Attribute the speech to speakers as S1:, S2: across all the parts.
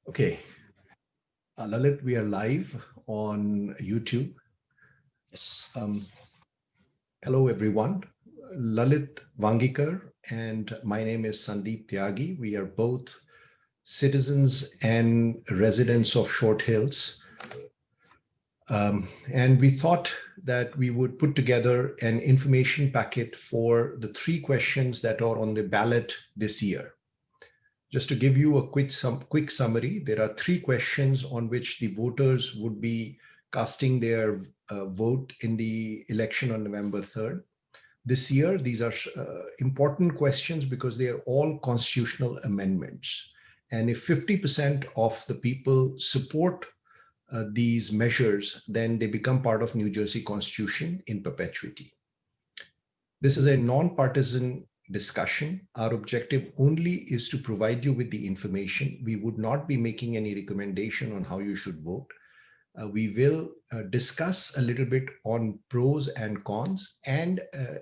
S1: Okay, Lalit, we are live on YouTube.
S2: Yes.
S1: Hello, everyone. Lalit Vangikar and my name is Sandeep Tyagi. We are both citizens and residents of Short Hills. And we thought that we would put together an information packet for the three questions that are on the ballot this year. Just to give you a quick summary, there are three questions on which the voters would be casting their vote in the election on November 3rd. This year, these are important questions because they are all constitutional amendments. And if 50% of the people support these measures, then they become part of New Jersey Constitution in perpetuity. This is a non-partisan discussion. Our objective only is to provide you with the information. We would not be making any recommendation on how you should vote. We will discuss a little bit on pros and cons, and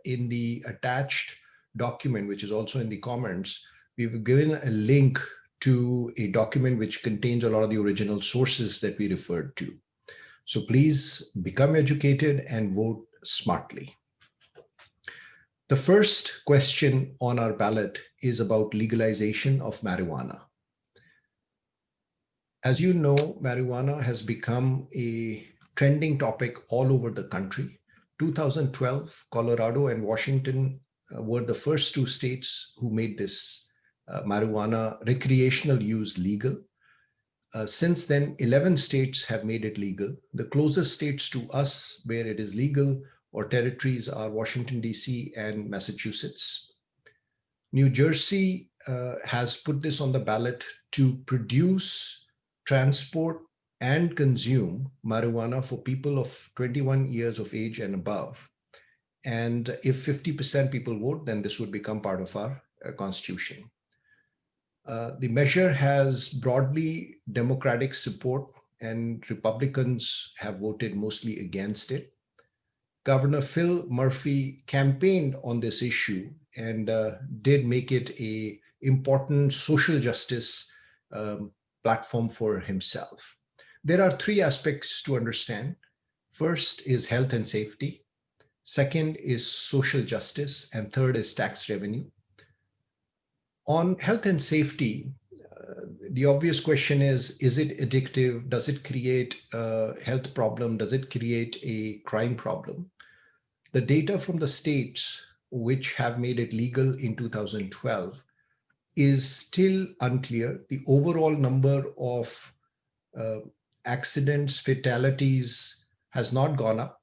S1: in the attached document, which is also in the comments, we've given a link to a document which contains a lot of the original sources that we referred to. So please become educated and vote smartly. The first question on our ballot is about legalization of marijuana. As you know, marijuana has become a trending topic all over the country. 2012, Colorado and Washington were the first two states who made this marijuana recreational use legal. Since then, 11 states have made it legal. The closest states to us where it is legal or territories are Washington, D.C. and Massachusetts. New Jersey has put this on the ballot to produce, transport, and consume marijuana for people of 21 years of age and above. And if 50% people vote, then this would become part of our constitution. The measure has broadly Democratic support, and Republicans have voted mostly against it. Governor Phil Murphy campaigned on this issue and did make it an important social justice platform for himself. There are three aspects to understand. First is health and safety. Second is social justice. And third is tax revenue. On health and safety, the obvious question is it addictive? Does it create a health problem? Does it create a crime problem? The data from the states which have made it legal in 2012 is still unclear. The overall number of accidents, fatalities has not gone up,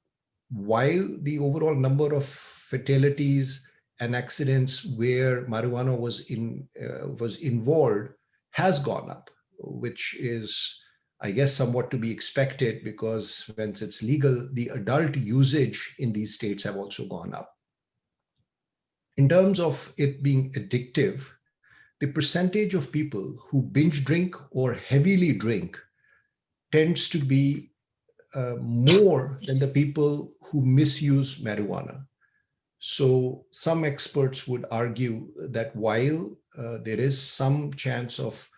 S1: while the overall number of fatalities and accidents where marijuana was involved has gone up, which is, I guess, somewhat to be expected because once it's legal, the adult usage in these states have also gone up. In terms of it being addictive, the percentage of people who binge drink or heavily drink tends to be more than the people who misuse marijuana. So some experts would argue that while there is some chance of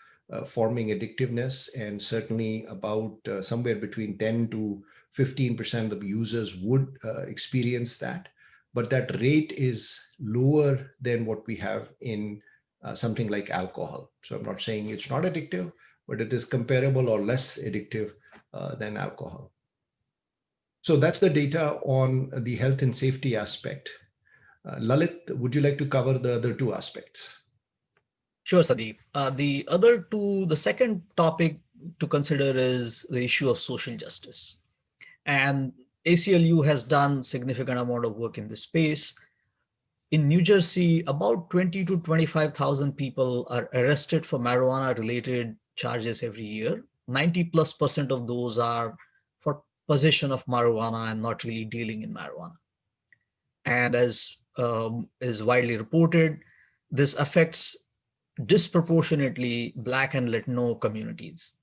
S1: forming addictiveness, and certainly about somewhere between 10 to 15% of users would experience that, but that rate is lower than what we have in something like alcohol. So I'm not saying it's not addictive, but it is comparable or less addictive than alcohol. So that's the data on the health and safety aspect. Lalit, would you like to cover the other two aspects?
S2: Sure, Sandeep. The second topic to consider is the issue of social justice. And ACLU has done significant amount of work in this space. In New Jersey, about 20 to 25,000 people are arrested for marijuana related charges every year. 90+% of those are for possession of marijuana and not really dealing in marijuana. And as is widely reported, this affects disproportionately Black and Latino communities,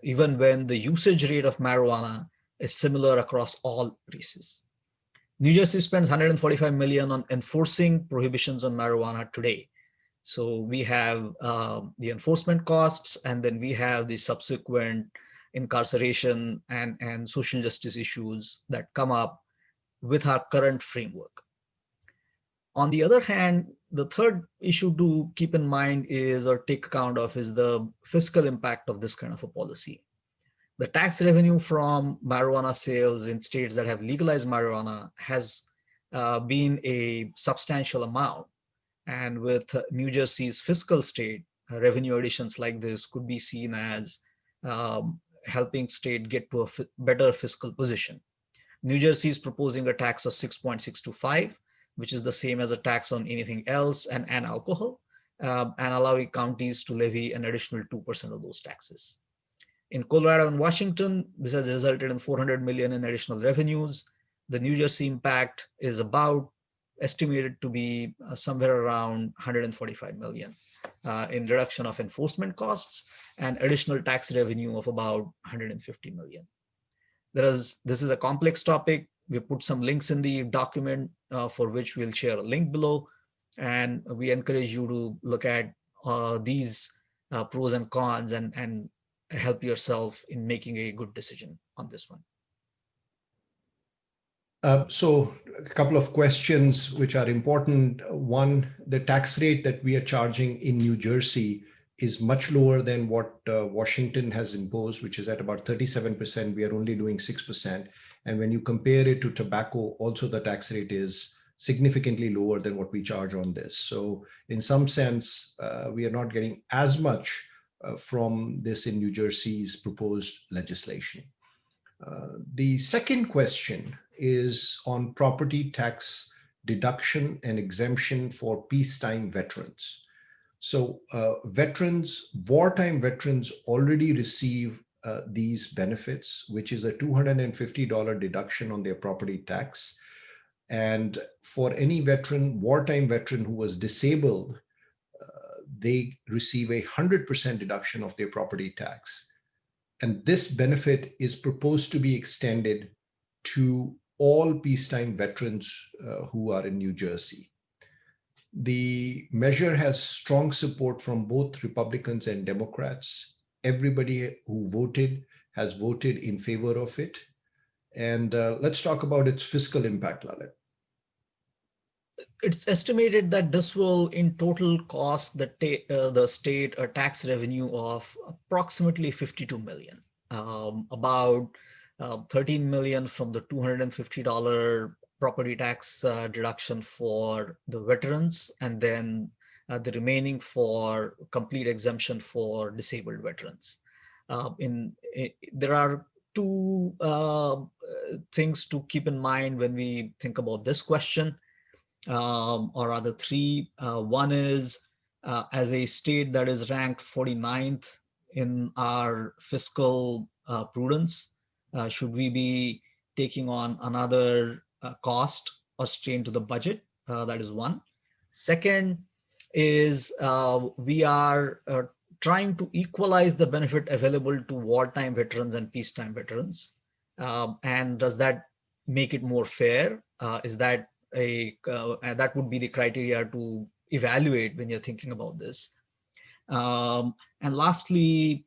S2: even when the usage rate of marijuana is similar across all races. New Jersey spends $145 million on enforcing prohibitions on marijuana today, So we have the enforcement costs, and then we have the subsequent incarceration and social justice issues that come up with our current framework. On the other hand, the third issue to keep in mind is, or take account of, is the fiscal impact of this kind of a policy. The tax revenue from marijuana sales in states that have legalized marijuana has been a substantial amount. And with New Jersey's fiscal state, revenue additions like this could be seen as helping state get to a better fiscal position. New Jersey is proposing a tax of 6.625, which is the same as a tax on anything else and alcohol, and allowing counties to levy an additional 2% of those taxes. In Colorado and Washington, this has resulted in 400 million in additional revenues. The New Jersey impact is about estimated to be somewhere around 145 million in reduction of enforcement costs and additional tax revenue of about 150 million. This is a complex topic. We put some links in the document for which we'll share a link below. And we encourage you to look at these pros and cons and help yourself in making a good decision on this one.
S1: So a couple of questions which are important. One, the tax rate that we are charging in New Jersey is much lower than what Washington has imposed, which is at about 37%. We are only doing 6%. And when you compare it to tobacco, also the tax rate is significantly lower than what we charge on this. So in some sense, we are not getting as much from this in New Jersey's proposed legislation. The second question is on property tax deduction and exemption for peacetime veterans. So wartime veterans already receive these benefits, which is a $250 deduction on their property tax. And for any wartime veteran who was disabled, they receive a 100% deduction of their property tax. And this benefit is proposed to be extended to all peacetime veterans who are in New Jersey. The measure has strong support from both Republicans and Democrats. Everybody who voted has voted in favor of it. And let's talk about its fiscal impact, Lalit.
S2: It's estimated that this will in total cost the state a tax revenue of approximately 52 million, about 13 million from the $250 property tax deduction for the veterans, and then the remaining for complete exemption for disabled veterans. There are two things to keep in mind when we think about this question. Or rather three. One is, as a state that is ranked 49th in our fiscal prudence, should we be taking on another cost or strain to the budget? That is one. Second is we are trying to equalize the benefit available to wartime veterans and peacetime veterans. And does that make it more fair? Is that that would be the criteria to evaluate when you're thinking about this. And lastly,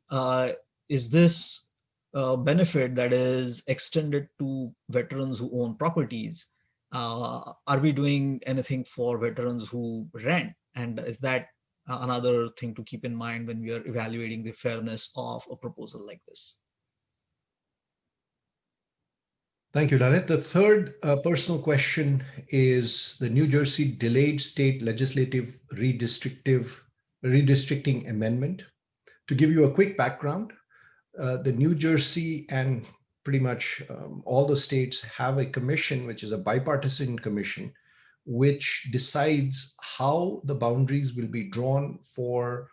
S2: is this benefit that is extended to veterans who own properties? Are we doing anything for veterans who rent? And is that another thing to keep in mind when we are evaluating the fairness of a proposal like this?
S1: Thank you, Lalit. The third personal question is the New Jersey delayed state legislative redistricting amendment. To give you a quick background, the New Jersey and pretty much all the states have a commission, which is a bipartisan commission, which decides how the boundaries will be drawn for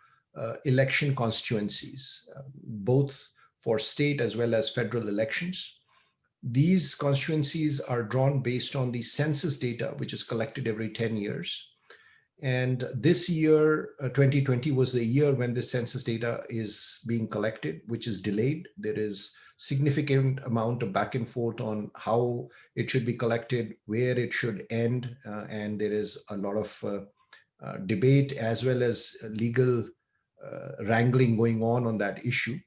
S1: election constituencies, both for state as well as federal elections. These constituencies are drawn based on the census data, which is collected every 10 years. And this year, 2020 was the year when the census data is being collected, which is delayed. There is significant amount of back and forth on how it should be collected, where it should end. And there is a lot of debate as well as legal wrangling going on that issue.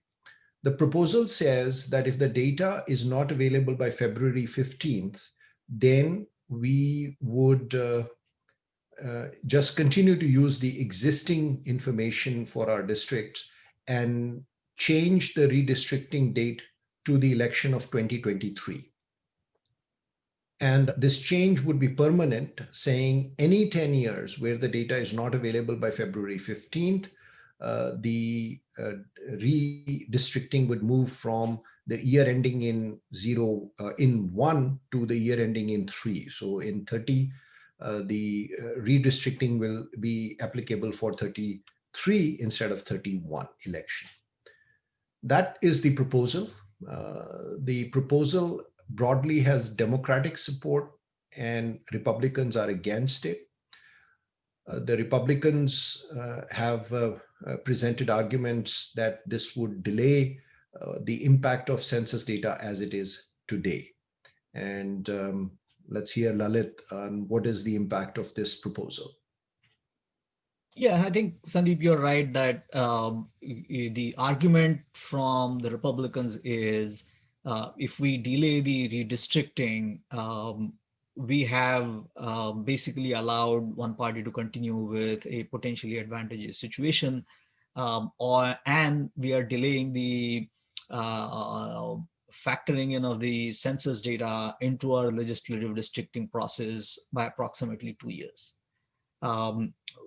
S1: The proposal says that if the data is not available by February 15th, then we would just continue to use the existing information for our districts and change the redistricting date to the election of 2023. And this change would be permanent, saying any 10 years where the data is not available by February 15th, the redistricting would move from the year ending in in 1 to the year ending in 3. So in 30, the redistricting will be applicable for 33 instead of 31 election. That is the proposal. The proposal broadly has Democratic support and Republicans are against it. The Republicans have presented arguments that this would delay the impact of census data as it is today. And let's hear Lalit on what is the impact of this proposal.
S2: Yeah, I think, Sandeep, you're right that the argument from the Republicans is if we delay the redistricting, we have basically allowed one party to continue with a potentially advantageous situation, and we are delaying the factoring in of the census data into our legislative districting process by approximately 2 years.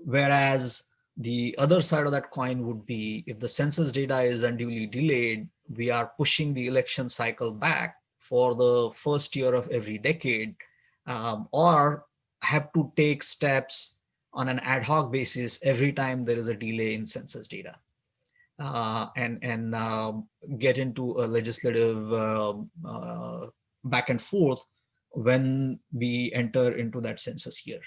S2: Whereas the other side of that coin would be if the census data is unduly delayed, we are pushing the election cycle back for the first year of every decade, or have to take steps on an ad hoc basis every time there is a delay in census data, and get into a legislative back and forth when we enter into that census year.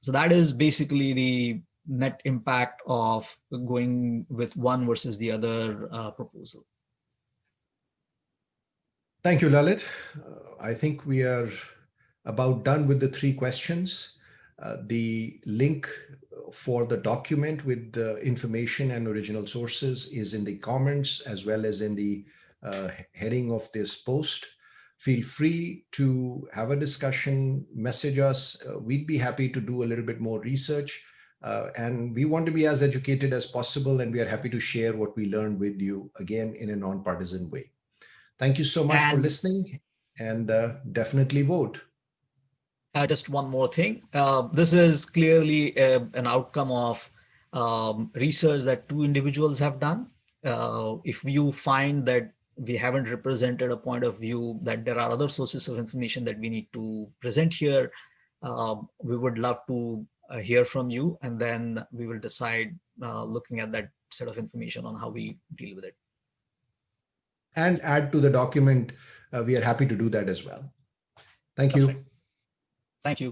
S2: So that is basically the net impact of going with one versus the other proposal.
S1: Thank you, Lalit. I think we are about done with the 3 questions. The link for the document with the information and original sources is in the comments as well as in the heading of this post. Feel free to have a discussion, message us. We'd be happy to do a little bit more research. And we want to be as educated as possible, and we are happy to share what we learned with you, again, in a non-partisan way. Thank you so much for listening, and definitely vote.
S2: Just one more thing. This is clearly an outcome of research that 2 individuals have done. If you find that we haven't represented a point of view, that there are other sources of information that we need to present here, we would love to hear from you, and then we will decide, looking at that set of information, on how we deal with it.
S1: And add to the document. We are happy to do that as well. Thank you.
S2: Right. Thank you.